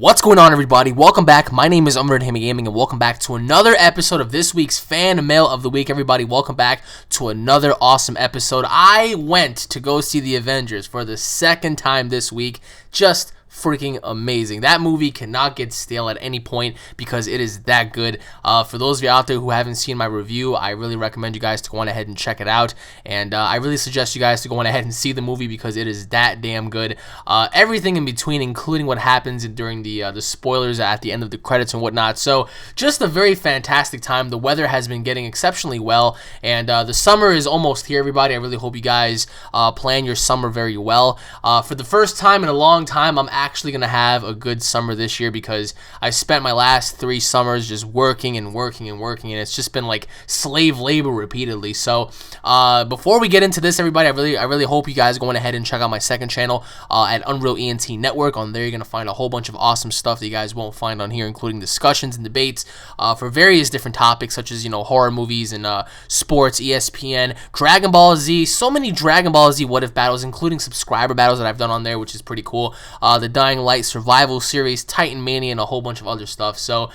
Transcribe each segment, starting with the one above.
What's going on, everybody? Welcome back. My name is UnrealEntGaming, and welcome back to another episode of this week's Fan Mail of the Week. Everybody, welcome back to another awesome episode. I went to go see The Avengers for the second time this week. Just freaking amazing. That movie cannot get stale at any point because it is that good. For those of you out there who haven't seen my review, I really recommend you guys to go on ahead and check it out. And I really suggest you guys to go on ahead and see the movie because it is that damn good. Everything in between, including what happens during the spoilers at the end of the credits and whatnot. So just a very fantastic time. The weather has been getting exceptionally well, and the summer is almost here, everybody. I really hope you guys plan your summer very well. For the first time in a long time, I'm actually gonna have a good summer this year because I spent my last 3 summers just working, and it's just been like slave labor repeatedly. So before we get into this, everybody, I really hope you guys go on ahead and check out my second channel at UnrealEnt Network. On there, you're gonna find a whole bunch of awesome stuff that you guys won't find on here, including discussions and debates for various different topics such as horror movies and sports, ESPN, Dragon Ball Z, so many Dragon Ball Z what if battles, including subscriber battles that I've done on there, which is pretty cool. The Dying Light survival series, Titan Mania, and a whole bunch of other stuff. So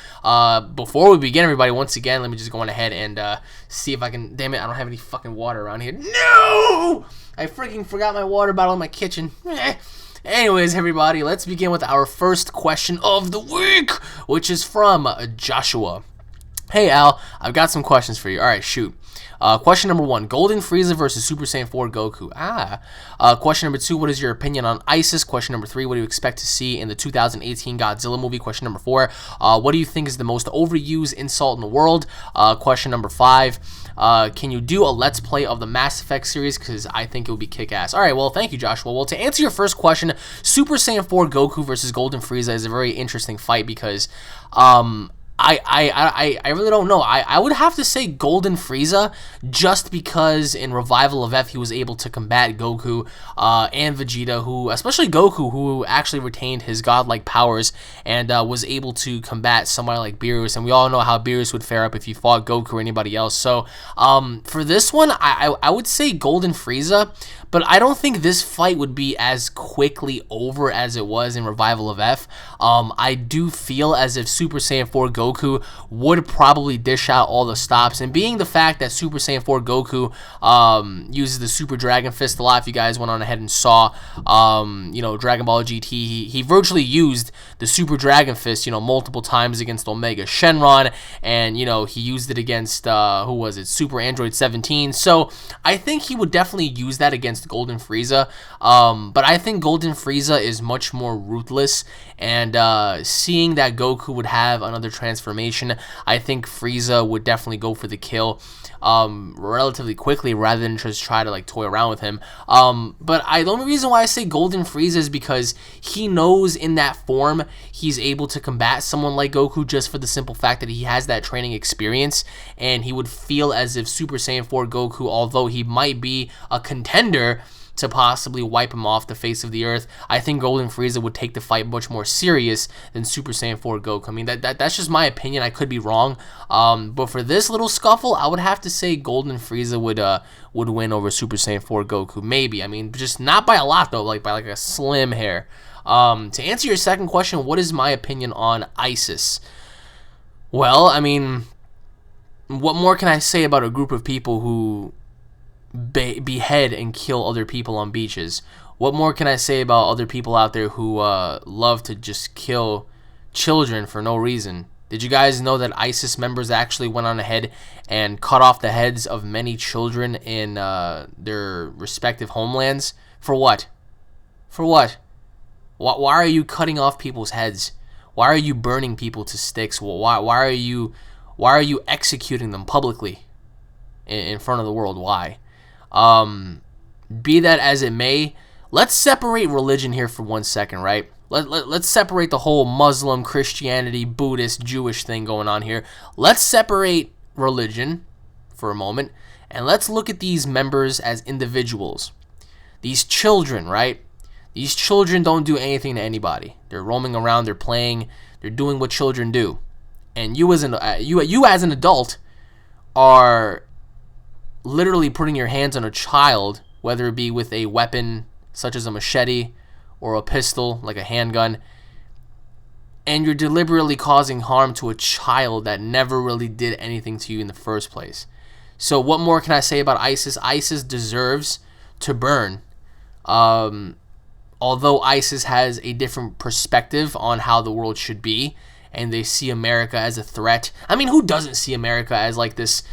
before we begin, everybody, once again, let me just go on ahead and see if I can. Damn it, I don't have any fucking water around here. No, I freaking forgot my water bottle in my kitchen. Anyways, everybody, let's begin with our first question of the week, which is from Joshua. Hey Al, I've got some questions for you. Alright, shoot. Question number 1, Golden Frieza versus Super Saiyan 4 Goku. Question number 2, what is your opinion on ISIS? Question number 3, what do you expect to see in the 2018 Godzilla movie? Question number 4, what do you think is the most overused insult in the world? Question number 5, can you do a Let's Play of the Mass Effect series? Because I think it would be kick-ass. Alright, well, thank you, Joshua. Well, to answer your first question, Super Saiyan 4 Goku versus Golden Frieza is a very interesting fight because, I really don't know. I would have to say Golden Frieza just because in Revival of F he was able to combat Goku and Vegeta, who, especially Goku, who actually retained his godlike powers and was able to combat somebody like Beerus, and we all know how Beerus would fare up if he fought Goku or anybody else. So for this one, I would say Golden Frieza, but I don't think this fight would be as quickly over as it was in Revival of F. I do feel as if Super Saiyan 4 Goku would probably dish out all the stops, and being the fact that Super Saiyan 4 Goku uses the Super Dragon Fist a lot, if you guys went on ahead and saw Dragon Ball GT, he virtually used the Super Dragon Fist multiple times against Omega Shenron, and he used it against who was it, Super Android 17. So I think he would definitely use that against Golden Frieza, but I think Golden Frieza is much more ruthless, and seeing that Goku would have another transformation, I think Frieza would definitely go for the kill relatively quickly rather than just try to toy around with him. But the only reason why I say Golden Frieza is because he knows in that form he's able to combat someone like Goku just for the simple fact that he has that training experience, and he would feel as if Super Saiyan 4 Goku, although he might be a contender to possibly wipe him off the face of the earth, I think Golden Frieza would take the fight much more serious than Super Saiyan 4 Goku. I mean, that's just my opinion. I could be wrong. But for this little scuffle, I would have to say Golden Frieza would win over Super Saiyan 4 Goku. Maybe. I mean, just not by a lot, though, by a slim hair. To answer your second question, what is my opinion on ISIS? Well, I mean, what more can I say about a group of people who behead and kill other people on beaches? What more can I say about other people out there who love to just kill children for no reason? Did you guys know that ISIS members actually went on ahead and cut off the heads of many children in their respective homelands? For what? For what? Why are you cutting off people's heads? Why are you burning people to sticks? Why are you executing them publicly in front of the world? Why? Be that as it may, let's separate religion here for 1 second, right? Let's separate the whole Muslim, Christianity, Buddhist, Jewish thing going on here. Let's separate religion for a moment, and let's look at these members as individuals. These children, right? These children don't do anything to anybody. They're roaming around, they're playing, they're doing what children do. And you as an adult are literally putting your hands on a child, whether it be with a weapon such as a machete or a pistol like a handgun, and you're deliberately causing harm to a child that never really did anything to you in the first place. So what more can I say about ISIS? ISIS deserves to burn. Although ISIS has a different perspective on how the world should be, and they see America as a threat. I mean, who doesn't see America as like this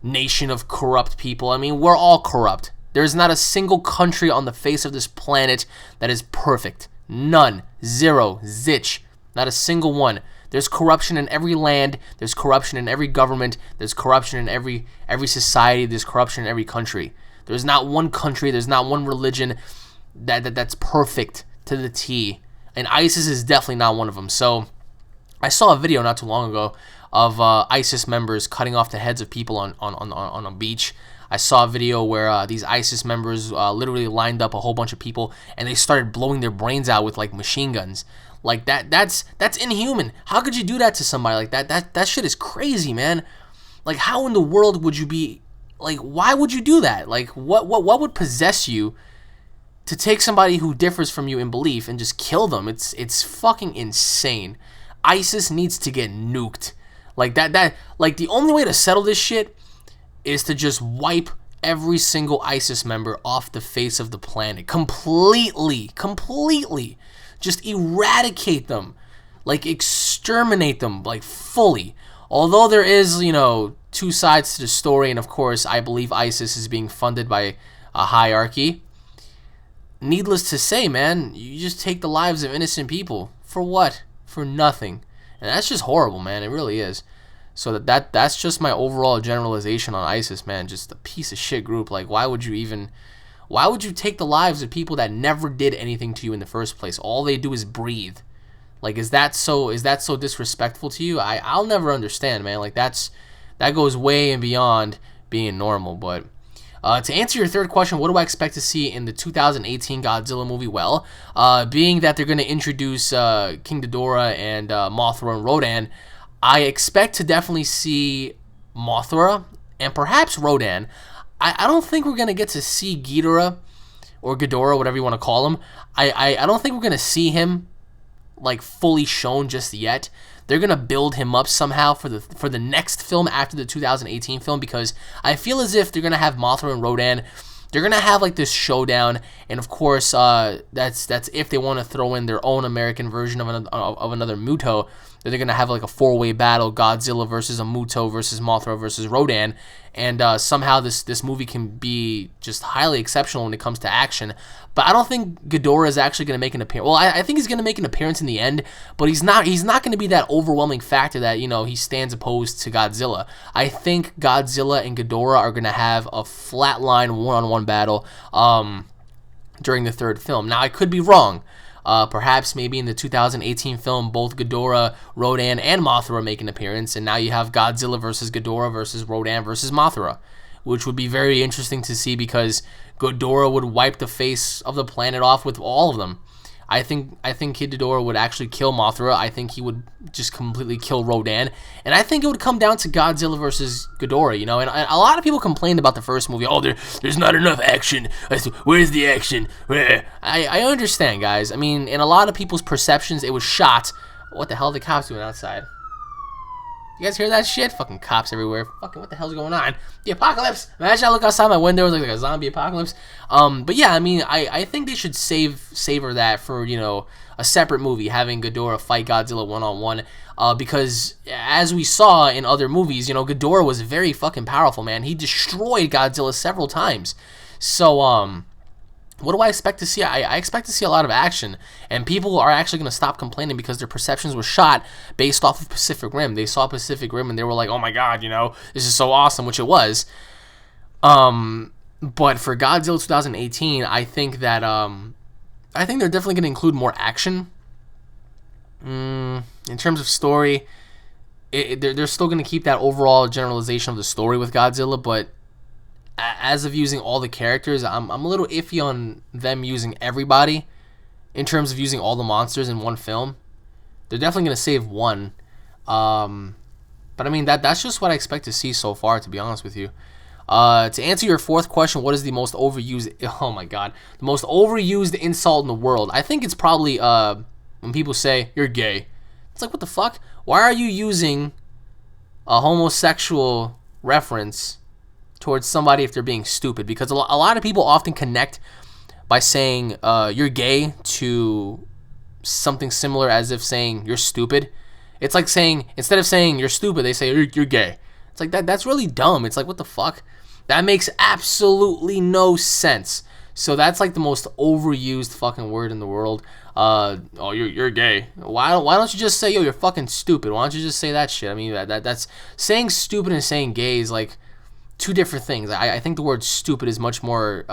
nation of corrupt people? I mean, we're all corrupt. There's not a single country on the face of this planet that is perfect. None. Zero. Zitch. Not a single one. There's corruption in every land. There's corruption in every government. There's corruption in every society. There's corruption in every country. There's not one country. There's not one religion that's perfect to the T. And ISIS is definitely not one of them. So I saw a video not too long ago of ISIS members cutting off the heads of people on a beach. I saw a video where these ISIS members literally lined up a whole bunch of people and they started blowing their brains out with like machine guns. Like that's inhuman. How could you do that to somebody like that? That shit is crazy, man. Like, how in the world would you be, like, why would you do that? Like, what would possess you to take somebody who differs from you in belief and just kill them? It's fucking insane. ISIS needs to get nuked. Like that like the only way to settle this shit is to just wipe every single ISIS member off the face of the planet. Completely. Just eradicate them. Like, exterminate them, like, fully. Although there is, you know, two sides to the story, and of course, I believe ISIS is being funded by a hierarchy. Needless to say, man, you just take the lives of innocent people. For what? For nothing. And that's just horrible, man. It really is. So that's just my overall generalization on ISIS, man. Just a piece of shit group. Like, why would you take the lives of people that never did anything to you in the first place? All they do is breathe. Like, is that so disrespectful to you? I'll never understand, man. Like, that goes way and beyond being normal. But to answer your third question, what do I expect to see in the 2018 Godzilla movie? Well, being that they're going to introduce King Ghidorah and Mothra and Rodan, I expect to definitely see Mothra and perhaps Rodan. I don't think we're going to get to see Ghidorah or Ghidorah, whatever you want to call him. I don't think we're going to see him like fully shown just yet. They're going to build him up somehow for the next film after the 2018 film, because I feel as if they're going to have Mothra and Rodan. They're going to have like this showdown, and of course that's if they want to throw in their own American version of another Muto. They're going to have like a four-way battle: Godzilla versus a Muto versus Mothra versus Rodan, and somehow this movie can be just highly exceptional when it comes to action. But I don't think Ghidorah is actually going to make an appearance. Well, I think he's going to make an appearance in the end, but he's not going to be that overwhelming factor that, you know, he stands opposed to Godzilla. I think Godzilla and Ghidorah are going to have a flatline one-on-one battle during the third film. Now, I could be wrong. Perhaps maybe in the 2018 film, both Ghidorah, Rodan, and Mothra make an appearance, and now you have Godzilla versus Ghidorah versus Rodan versus Mothra, which would be very interesting to see, because Ghidorah would wipe the face of the planet off with all of them. I think Kid Ghidorah would actually kill Mothra. I think he would just completely kill Rodan. And I think it would come down to Godzilla versus Ghidorah, you know. And a lot of people complained about the first movie. Oh, there's not enough action. Where's the action? I understand, guys. I mean, in a lot of people's perceptions, it was shot. What the hell are the cops doing outside? You guys hear that shit? Fucking cops everywhere. Fucking what the hell's going on? The apocalypse! Imagine I look outside my window, it's like a zombie apocalypse. But yeah, I mean, I think they should savor that for, you know, a separate movie, having Ghidorah fight Godzilla one-on-one. Because as we saw in other movies, you know, Ghidorah was very fucking powerful, man. He destroyed Godzilla several times. So, what do I expect to see? I expect to see a lot of action, and people are actually going to stop complaining because their perceptions were shot based off of Pacific Rim. They saw Pacific Rim and they were like, oh my god, you know, this is so awesome, which it was. But for Godzilla 2018, I think that I think they're definitely going to include more action. In terms of story, they're still going to keep that overall generalization of the story with Godzilla, but as of using all the characters, I'm a little iffy on them using everybody in terms of using all the monsters in one film. They're definitely going to save one. But I mean, that's just what I expect to see so far, to be honest with you. To answer your fourth question, what is the most overused... Oh my god. The most overused insult in the world. I think it's probably when people say, you're gay. It's like, what the fuck? Why are you using a homosexual reference towards somebody if they're being stupid? Because a lot of people often connect by saying you're gay to something similar as if saying you're stupid. It's like saying, instead of saying you're stupid, they say you're gay. It's like that's really dumb. It's like, what the fuck? That makes absolutely no sense. So that's like the most overused fucking word in the world. Oh, you're gay. Why don't you just say, yo, you're fucking stupid? Why don't you just say that shit? I mean, that's saying stupid and saying gay is like two different things. I think the word stupid is much more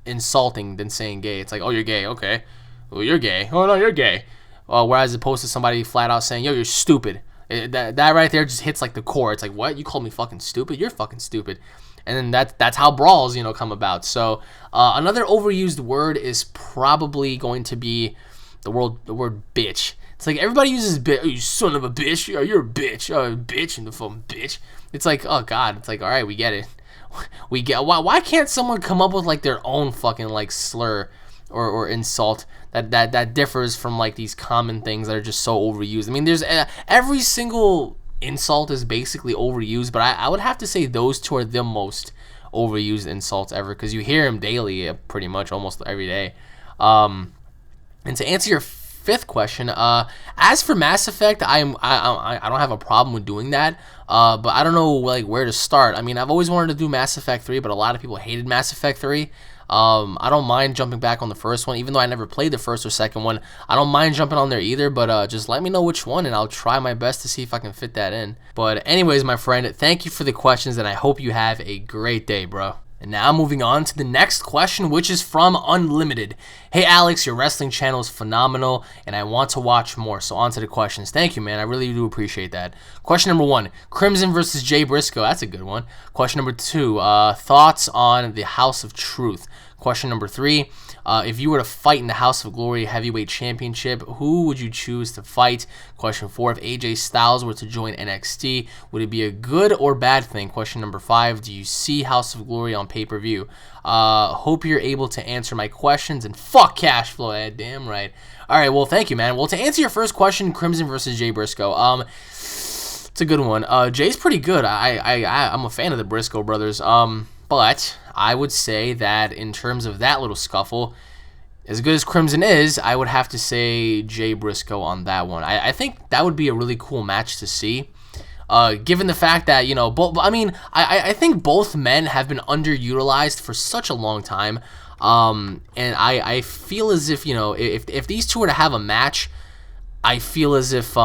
insulting than saying gay. It's like, oh, you're gay. Okay. Well, you're gay. Oh, no, you're gay. Whereas opposed to somebody flat out saying, yo, you're stupid. That right there just hits like the core. It's like, what? You called me fucking stupid? You're fucking stupid. And then that's how brawls, come about. So another overused word is probably going to be the word bitch. It's like everybody uses bitch. Oh, you son of a bitch. Oh, you're a bitch. Oh, bitch in the phone, bitch. It's like, oh god. It's like, all right, we get it. We get why can't someone come up with like their own fucking like slur or insult that differs from like these common things that are just so overused. I mean, there's every single insult is basically overused, but I would have to say those two are the most overused insults ever, because you hear them daily, pretty much almost every day. And to answer your fifth question, as for Mass Effect, I don't have a problem with doing that, but I don't know like where to start. I mean, I've always wanted to do Mass Effect 3, but a lot of people hated Mass Effect 3. I don't mind jumping back on the first one, even though I never played the first or second one. I don't mind jumping on there either, but just let me know which one, and I'll try my best to see if I can fit that in. But anyways, my friend, thank you for the questions, and I hope you have a great day, bro. And now moving on to the next question, which is from Unlimited. Hey Alex, your wrestling channel is phenomenal, and I want to watch more. So on to the questions. Thank you, man. I really do appreciate that. Question number 1, Crimson versus Jay Briscoe. That's a good one. Question number 2, thoughts on the House of Truth. Question number 3, if you were to fight in the House of Glory Heavyweight Championship, who would you choose to fight? Question 4, if AJ Styles were to join NXT, would it be a good or bad thing? Question number 5, do you see House of Glory on pay-per-view? Hope you're able to answer my questions, and fuck cash flow, damn right. All right, well, thank you, man. Well, to answer your first question, Crimson versus Jay Briscoe, it's a good one. Jay's pretty good. I'm a fan of the Briscoe brothers, but I would say that in terms of that little scuffle, as good as Crimson is, I would have to say Jay Briscoe on that one. I think that would be a really cool match to see. Given the fact that, I think both men have been underutilized for such a long time. And I feel as if, if these two were to have a match, I feel as if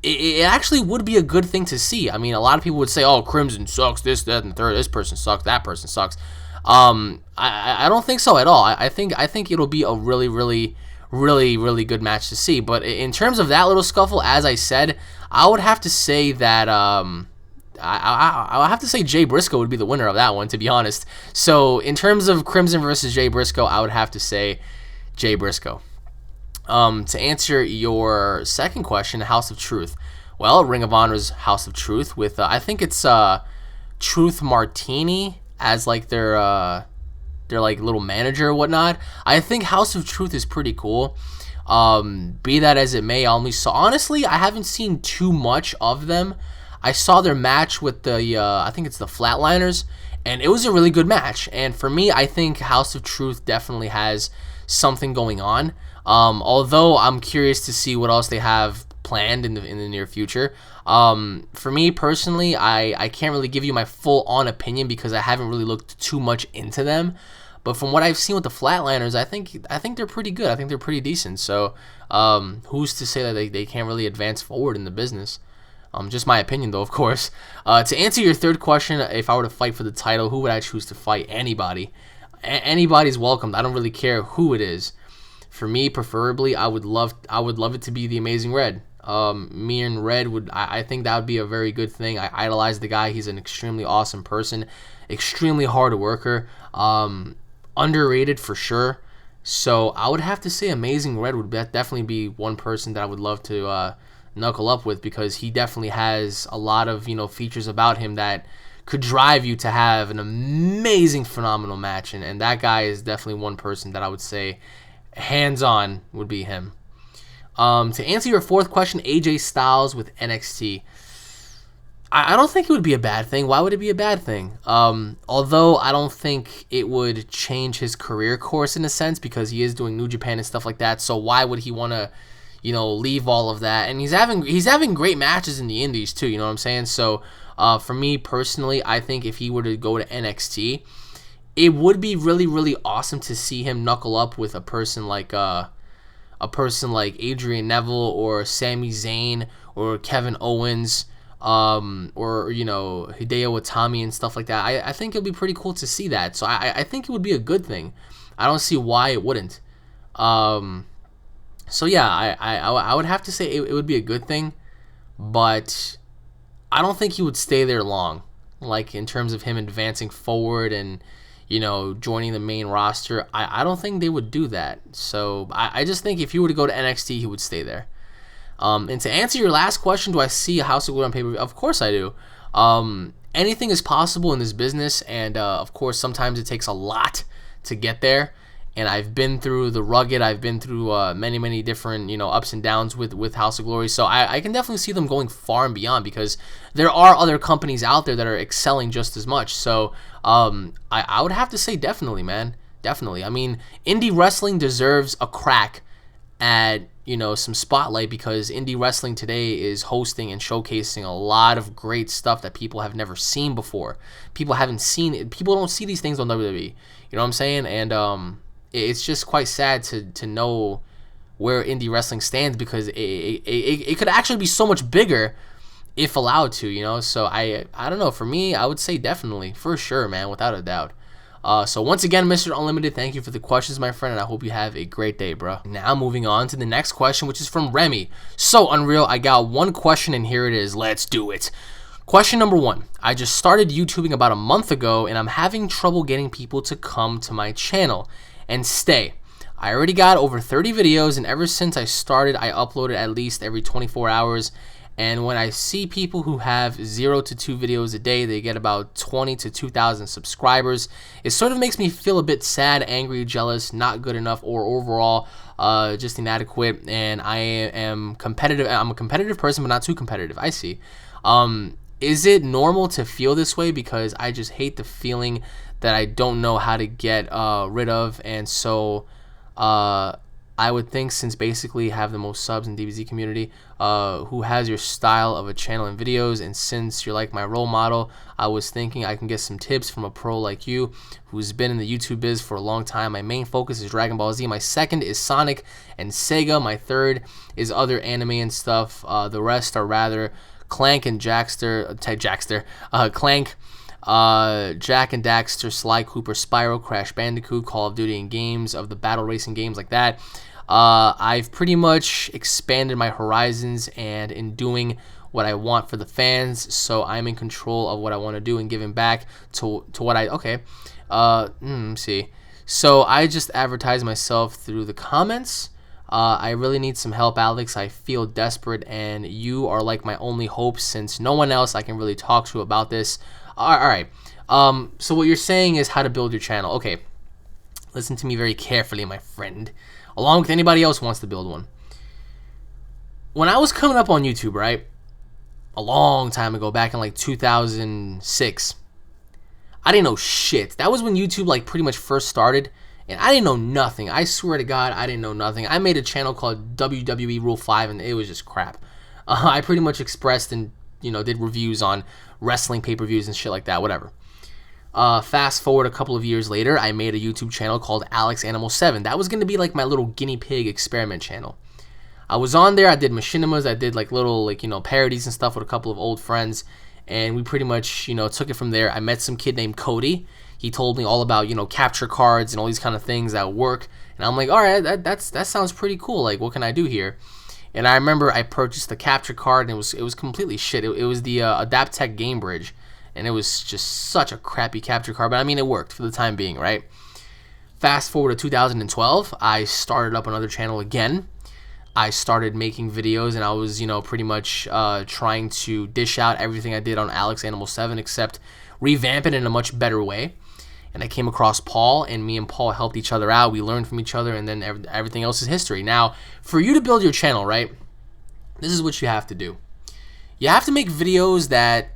it actually would be a good thing to see. I mean, a lot of people would say, oh, Crimson sucks, this, that, and the third, this person sucks, that person sucks. I don't think so at all. I think it'll be a really, really, really, really good match to see. But in terms of that little scuffle, as I said, I would have to say that I have to say Jay Briscoe would be the winner of that one, to be honest. So in terms of Crimson versus Jay Briscoe, I would have to say Jay Briscoe. To answer your second question, House of Truth. Well, Ring of Honor's House of Truth with I think it's Truth Martini as like their like little manager or whatnot. I think House of Truth is pretty cool. Be that as it may, honestly, I haven't seen too much of them. I saw their match with the I think it's the Flatliners, and it was a really good match. And for me, I think House of Truth definitely has something going on. Although I'm curious to see what else they have planned in the near future. For me personally, I can't really give you my full-on opinion because I haven't really looked too much into them. But from what I've seen with the Flatliners, I think they're pretty good. I think they're pretty decent. So who's to say that they can't really advance forward in the business? Just my opinion, though, of course. To answer your third question, if I were to fight for the title, who would I choose to fight? Anybody. Anybody's welcomed. I don't really care who it is. For me, preferably, I would love it to be the Amazing Red. Me and Red I think that would be a very good thing. I idolize the guy. He's an extremely awesome person, extremely hard worker, underrated for sure. So I would have to say Amazing Red would definitely be one person that I would love to knuckle up with, because he definitely has a lot of features about him that could drive you to have an amazing, phenomenal match, and that guy is definitely one person that I would say hands-on would be him. To answer your fourth question, AJ Styles with NXT. I don't think it would be a bad thing. Why would it be a bad thing? Although I don't think it would change his career course in a sense, because he is doing New Japan and stuff like that. So why would he want to, leave all of that? And he's having great matches in the indies too. You know what I'm saying? So for me personally, I think if he were to go to NXT, it would be really, really awesome to see him knuckle up with a person like Adrian Neville or Sami Zayn or Kevin Owens, or Hideo Itami and stuff like that. I think it'd be pretty cool to see that. So I think it would be a good thing. I don't see why it wouldn't. So yeah, I would have to say it would be a good thing, but I don't think he would stay there long. Like in terms of him advancing forward and joining the main roster, I don't think they would do that. So I just think if he were to go to NXT, he would stay there. And to answer your last question, do I see a House of Glory on pay-per-view? Of course I do. Anything is possible in this business, and of course sometimes it takes a lot to get there. And I've been through the rugged, I've been through many different ups and downs with House of Glory. So I can definitely see them going far and beyond, because there are other companies out there that are excelling just as much. So I would have to say definitely, man. Definitely. I mean, indie wrestling deserves a crack at some spotlight, because indie wrestling today is hosting and showcasing a lot of great stuff that people have never seen before. People haven't seen it. People don't see these things on WWE. You know what I'm saying? And it's just quite sad to know where indie wrestling stands, because it could actually be so much bigger if allowed to. So I don't know. For me, I would say definitely, for sure, man, without a doubt. So once again, Mr. Unlimited, thank you for the questions, my friend, and I hope you have a great day, bro. Now moving on to the next question, which is from Remy. So Unreal, I got one question, and here it is. Let's do it. Question number 1. I just started YouTubing about a month ago, and I'm having trouble getting people to come to my channel and stay. I already got over 30 videos, and ever since I started, I uploaded at least every 24 hours. And when I see people who have 0 to 2 videos a day, they get about 20 to 2,000 subscribers. It sort of makes me feel a bit sad, angry, jealous, not good enough, or overall just inadequate. And I am competitive. I'm a competitive person, but not too competitive. I see. Is it normal to feel this way? Because I just hate the feeling that I don't know how to get rid of. And so I would think, since basically have the most subs in DBZ community, who has your style of a channel and videos, and since you're like my role model, I was thinking I can get some tips from a pro like you who's been in the YouTube biz for a long time. My main focus is Dragon Ball Z. My second is Sonic and Sega. My third is other anime and stuff. The rest are rather Clank and Jackster, Clank, Jack and Daxter, Sly Cooper, Spyro, Crash Bandicoot, Call of Duty, and games of the battle racing games like that. I've pretty much expanded my horizons, and in doing what I want for the fans, so I'm in control of what I want to do and giving back to what I, see. So I just advertise myself through the comments. I really need some help, Alex. I feel desperate, and you are like my only hope, since no one else I can really talk to about this. All right. So what you're saying is how to build your channel. Okay. Listen to me very carefully, my friend, along with anybody else who wants to build one. When I was coming up on YouTube, right, a long time ago, back in like 2006, I didn't know shit. That was when YouTube like pretty much first started, and I didn't know nothing. I swear to God, I didn't know nothing. I made a channel called WWE Rule 5, and it was just crap. I pretty much expressed and did reviews on wrestling pay-per-views and shit like that, whatever. Fast forward a couple of years later, I made a YouTube channel called Alex Animal 7. That was going to be like my little guinea pig experiment channel. I was on there, I did machinimas, I did like little parodies and stuff with a couple of old friends, and we pretty much took it from there. I met some kid named Cody. He told me all about capture cards and all these kind of things that work, and I'm like, all right, that sounds pretty cool. Like, what can I do here? And I remember I purchased the capture card, and it was completely shit. It was the Adaptec Game Bridge, and it was just such a crappy capture card, but I mean, it worked for the time being, right? Fast forward to 2012, I started up another channel again. I started making videos, and I was, pretty much trying to dish out everything I did on Alex Animal 7, except revamp it in a much better way. and I came across Paul, and me and Paul helped each other out. We learned from each other, and then everything else is history. Now, for you to build your channel, right, this is what you have to do. You have to make videos that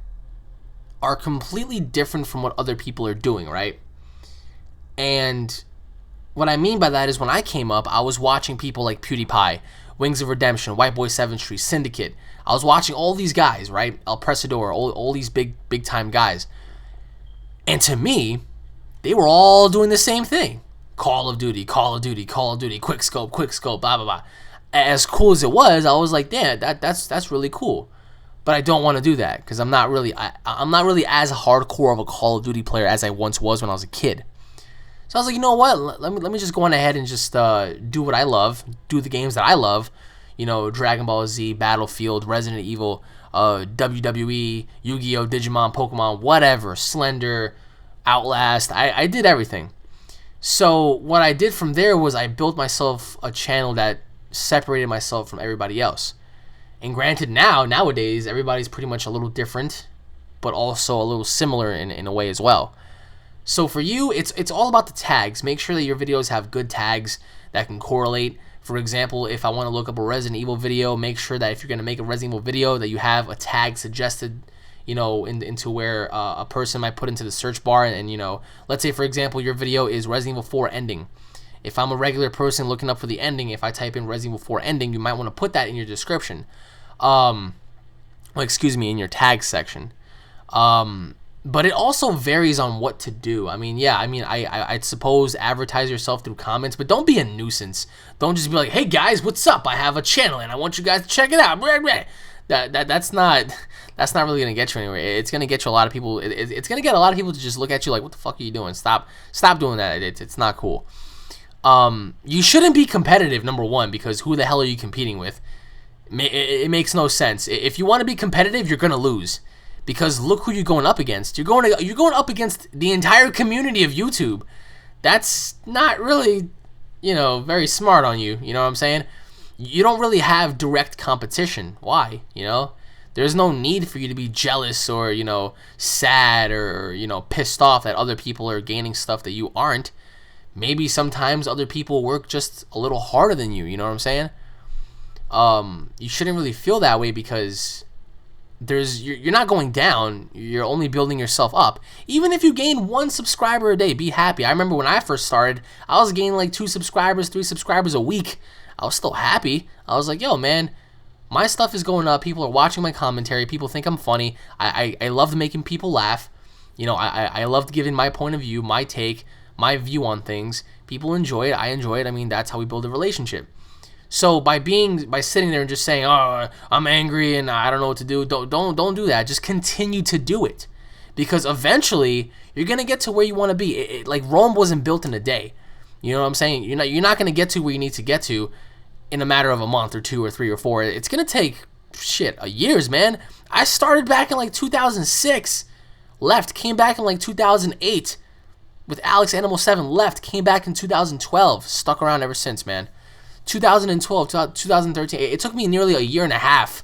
are completely different from what other people are doing, right? And what I mean by that is when I came up, I was watching people like PewDiePie, Wings of Redemption, White Boy 7th Street, Syndicate. I was watching all these guys, right? El Presador, all these big time guys. And to me, they were all doing the same thing. Call of Duty, Call of Duty, Call of Duty, quick scope, blah, blah, blah. As cool as it was, I was like, damn, that's really cool. But I don't want to do that because I'm not really as hardcore of a Call of Duty player as I once was when I was a kid. So I was like, you know what? Let me just go on ahead and just do what I love, do the games that I love. You know, Dragon Ball Z, Battlefield, Resident Evil, WWE, Yu-Gi-Oh, Digimon, Pokemon, whatever, Slender, Outlast. I did everything. So what I did from there was I built myself a channel that separated myself from everybody else. And granted, nowadays, everybody's pretty much a little different, but also a little similar in a way as well. So for you, it's all about the tags. Make sure that your videos have good tags that can correlate. For example, if I want to look up a Resident Evil video, make sure that if you're going to make a Resident Evil video that you have a tag suggested, you know, into where a person might put into the search bar. And, you know, let's say, for example, your video is Resident Evil 4 ending. If I'm a regular person looking up for the ending, if I type in Resident Evil 4 ending, you might want to put that in your description. In your tag section. But it also varies on what to do. I'd suppose advertise yourself through comments, but don't be a nuisance. Don't just be like, hey guys, what's up? I have a channel and I want you guys to check it out. That's not really gonna get you anywhere. It's gonna get you a lot of people. It's gonna get a lot of people to just look at you like, what the fuck are you doing? Stop doing that. It's not cool. You shouldn't be competitive, number one, because who the hell are you competing with? It makes no sense. If you want to be competitive, you're gonna lose. Because look who you're going up against. You're going up against the entire community of YouTube. That's not really, very smart on you. You know what I'm saying? You don't really have direct competition. Why? There's no need for you to be jealous or, sad or, pissed off that other people are gaining stuff that you aren't. Maybe sometimes other people work just a little harder than you. You know what I'm saying? You shouldn't really feel that way because you're not going down. You're only building yourself up. Even if you gain 1 subscriber a day, be happy. I remember when I first started, I was gaining like 2 subscribers, 3 subscribers a week. I was still happy. I was like, yo, man, my stuff is going up. People are watching my commentary. People think I'm funny. I love making people laugh. I loved giving my point of view, my take, my view on things. People enjoy it. I enjoy it. That's how we build a relationship. So by sitting there and just saying, oh, I'm angry and I don't know what to do, don't do that. Just continue to do it, because eventually you're gonna get to where you want to be. Like Rome wasn't built in a day. You know what I'm saying? You're not gonna get to where you need to get to in a matter of a month or 2 or 3 or 4. It's gonna take years, man. I started back in like 2006, came back in like 2008 with Alex Animal 7, came back in 2012, stuck around ever since, man. 2012, 2013, it took me nearly a year and a half,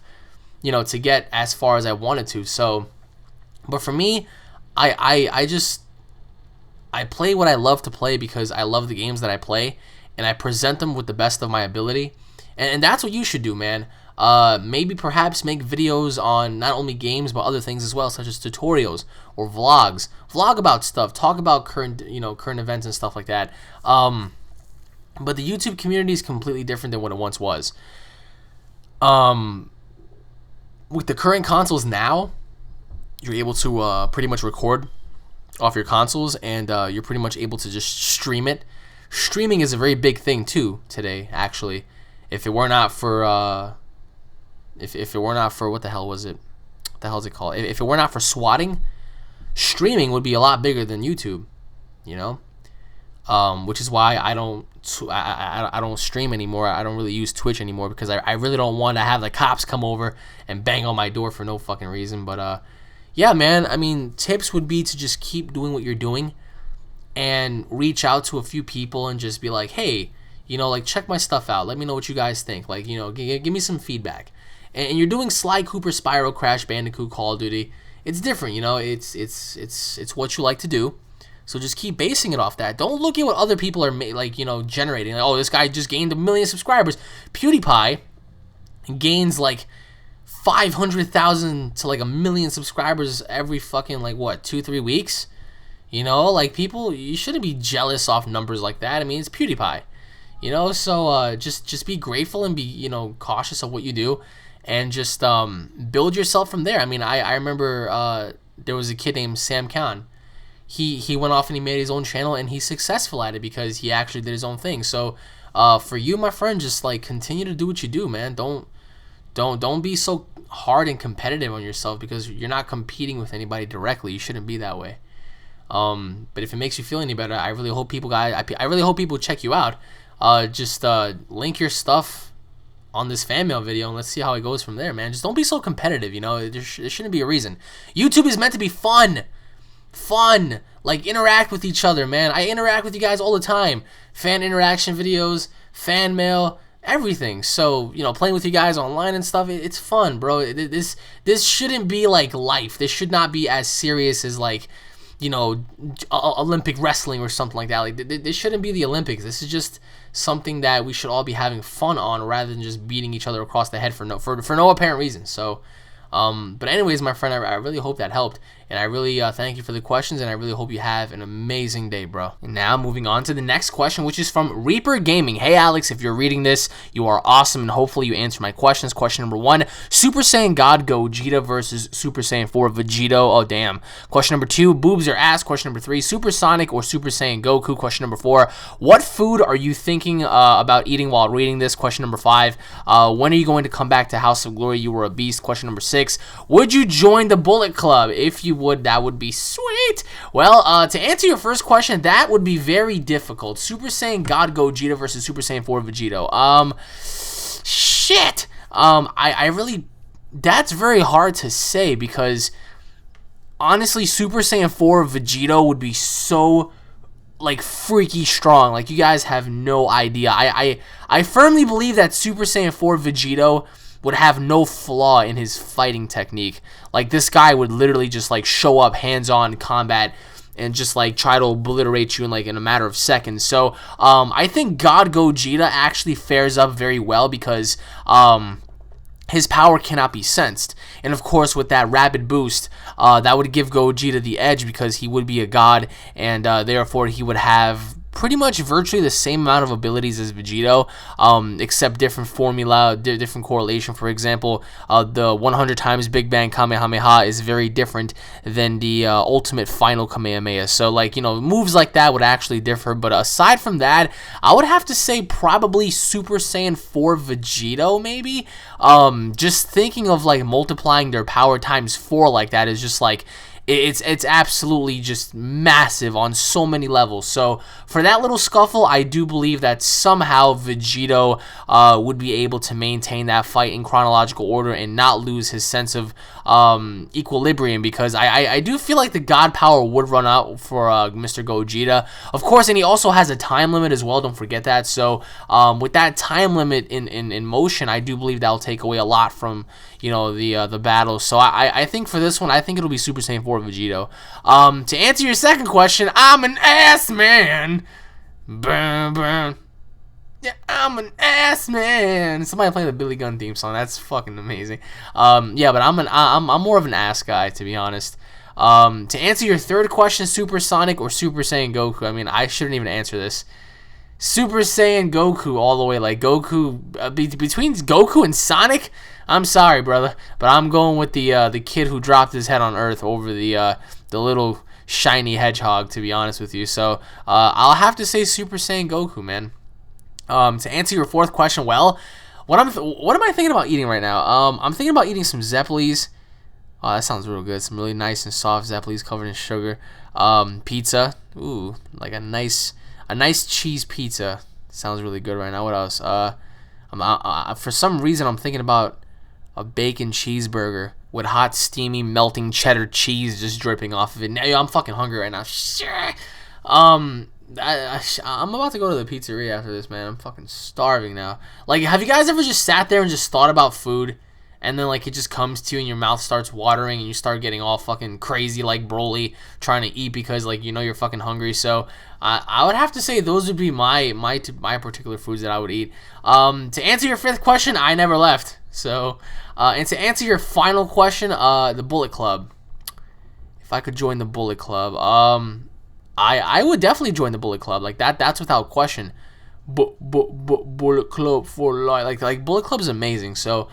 to get as far as I wanted to. So, but for me, I play what I love to play because I love the games that I play, and I present them with the best of my ability, and that's what you should do, man. Maybe perhaps make videos on not only games but other things as well, such as tutorials or vlogs. Vlog about stuff, talk about current events and stuff like that. But the YouTube community is completely different than what it once was. With the current consoles now, you're able to pretty much record off your consoles, and you're pretty much able to just stream it. Streaming is a very big thing too today, actually. If it were not for what the hell was it? What the hell is it called? If it were not for swatting, streaming would be a lot bigger than YouTube. Which is why I don't stream anymore. I don't really use Twitch anymore because I really don't want to have the cops come over and bang on my door for no fucking reason. But yeah, man, tips would be to just keep doing what you're doing and reach out to a few people and just be like, hey, check my stuff out. Let me know what you guys think. Give me some feedback. And you're doing Sly Cooper, Spyro, Crash Bandicoot, Call of Duty. It's different, it's what you like to do. So just keep basing it off that. Don't look at what other people are like, you know, generating. Like, oh, this guy just gained 1 million subscribers. PewDiePie gains like 500,000 to like 1 million subscribers every fucking like what 2-3 weeks. You know, like people, you shouldn't be jealous off numbers like that. I mean, it's PewDiePie. You know, so just be grateful and be, you know, cautious of what you do, and just build yourself from there. I mean, I remember there was a kid named Sam Khan. He went off and he made his own channel, and he's successful at it because he actually did his own thing. So for you, my friend, just like continue to do what you do, man. Don't be so hard and competitive on yourself, because you're not competing with anybody directly. You shouldn't be that way. But if it makes you feel any better, I really hope people, guys, I really hope people check you out. Just link your stuff on this fan mail video, and let's see how it goes from there, man. Just don't be so competitive, you know. There shouldn't be a reason. YouTube is meant to be fun. Like, interact with each other, man. I interact with you guys all the time. Fan interaction videos, fan mail, everything. So, you know, playing with you guys online and stuff, it's fun, bro. This shouldn't be like life. This should not be as serious as, like, you know, Olympic wrestling or something like that. Like, this shouldn't be the Olympics. This is just something that we should all be having fun on, rather than just beating each other across the head for no apparent reason. So, but anyways, my friend, I really hope that helped, and I really thank you for the questions, and I really hope you have an amazing day, bro. And now moving on to the next question, which is from Reaper Gaming. Hey Alex, if you're reading this, you are awesome, and hopefully you answer my questions. Question number 1, Super Saiyan God Gogeta versus Super Saiyan 4 Vegito. Oh damn. Question number 2, boobs or ass. Question number 3, Supersonic or Super Saiyan Goku. Question number 4, what food are you thinking about eating while reading this? Question number 5, when are you going to come back to House of Glory? You were a beast. Question number 6, would you join the Bullet Club? If you would, that would be sweet. Well, to answer your first question, that would be very difficult. Super Saiyan God Gogeta versus Super Saiyan 4 Vegito. Shit. I really, that's very hard to say, because honestly, Super Saiyan 4 Vegito would be so, like, freaky strong. Like, you guys have no idea. I firmly believe that Super Saiyan 4 Vegito would have no flaw in his fighting technique. Like, this guy would literally just, like, show up hands-on combat and just, like, try to obliterate you in, like, in a matter of seconds. So I think God Gogeta actually fares up very well, because his power cannot be sensed. And of course, with that rapid boost, that would give Gogeta the edge, because he would be a god, and therefore he would have pretty much virtually the same amount of abilities as Vegito, except different formula, different correlation. For example, the 100 times Big Bang Kamehameha is very different than the ultimate final Kamehameha. So, like, you know, moves like that would actually differ. But aside from that, I would have to say probably Super Saiyan 4 Vegito, maybe. Just thinking of, like, multiplying their power times 4 like that is just, like, it's absolutely just massive on so many levels. So for that little scuffle, I do believe that somehow Vegito would be able to maintain that fight in chronological order and not lose his sense of equilibrium, because I do feel like the god power would run out for Mr. Gogeta, of course, and he also has a time limit as well, don't forget that. So with that time limit in motion, I do believe that'll take away a lot from, you know, the battle. So I think for this one, I think it'll be Super Saiyan 4 Vegito. To answer your second question, I'm an ass man. Boom, boom. Yeah, I'm an ass man. Somebody playing the Billy Gunn theme song. That's fucking amazing. Yeah, but I'm more of an ass guy, to be honest. To answer your third question, Supersonic or Super Saiyan Goku. I mean, I shouldn't even answer this. Super Saiyan Goku all the way. Like, Goku, between Goku and Sonic, I'm sorry, brother, but I'm going with the kid who dropped his head on Earth over the little shiny hedgehog, to be honest with you. So I'll have to say Super Saiyan Goku, man. To answer your fourth question, well, what am I thinking about eating right now? I'm thinking about eating some Zeppelis. Oh, that sounds real good. Some really nice and soft Zeppelis covered in sugar. Pizza. Ooh, like a nice cheese pizza. Sounds really good right now. What else? For some reason, I'm thinking about a bacon cheeseburger with hot, steamy, melting cheddar cheese just dripping off of it. Now, I'm fucking hungry right now. I'm about to go to the pizzeria after this, man. I'm fucking starving now. Like, have you guys ever just sat there and just thought about food and then like it just comes to you and your mouth starts watering and you start getting all fucking crazy like Broly trying to eat because like you know you're fucking hungry. So I would have to say those would be my particular foods that I would eat. To answer your fifth question, I never left. So and to answer your final question, the Bullet Club. If I could join the Bullet Club, I would definitely join the Bullet Club. Like that's without question. Bullet Club for life. Like Bullet Club is amazing. So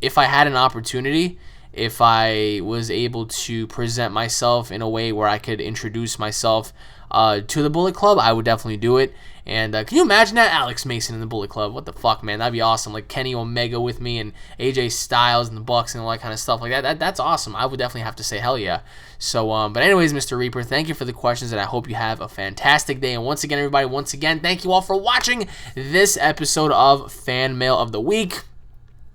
if I had an opportunity, if I was able to present myself in a way where I could introduce myself to the Bullet Club, I would definitely do it. And can you imagine that? Alex Mason in the Bullet Club. What the fuck, man? That'd be awesome. Like Kenny Omega with me and AJ Styles and the Bucks and all that kind of stuff like that. That's awesome. I would definitely have to say hell yeah. So, but anyways, Mr. Reaper, thank you for the questions, and I hope you have a fantastic day. And once again, everybody, thank you all for watching this episode of Fan Mail of the Week.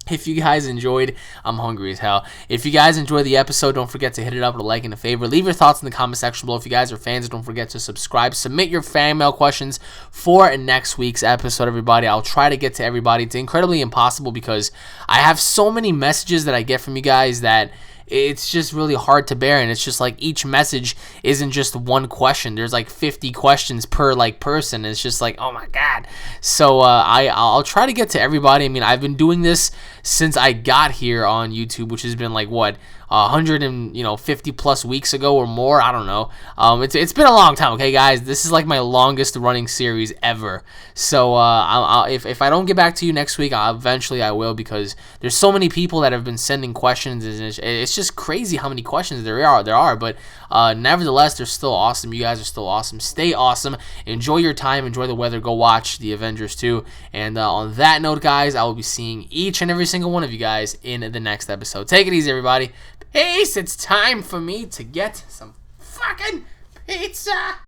If you guys enjoyed, I'm hungry as hell. If you guys enjoyed the episode, don't forget to hit it up with a like and a favor. Leave your thoughts in the comment section below. If you guys are fans, don't forget to subscribe. Submit your fan mail questions for next week's episode, everybody. I'll try to get to everybody. It's incredibly impossible because I have so many messages that I get from you guys that it's just really hard to bear, and it's just like each message isn't just one question. There's like 50 questions per like person. It's just like, oh my god. So I'll try to get to everybody. I mean, I've been doing this since I got here on YouTube, which has been like what 150 plus weeks ago or more. I don't know. It's been a long time. Okay, guys, this is like my longest running series ever. So if I don't get back to you next week, eventually I will, because there's so many people that have been sending questions, and it's just crazy how many questions there are. But nevertheless, they're still awesome. You guys are still awesome. Stay awesome. Enjoy your time. Enjoy the weather. Go watch the Avengers 2. And on that note, guys, I will be seeing each and every single one of you guys in the next episode. Take it easy, everybody. Peace. It's time for me to get some fucking pizza.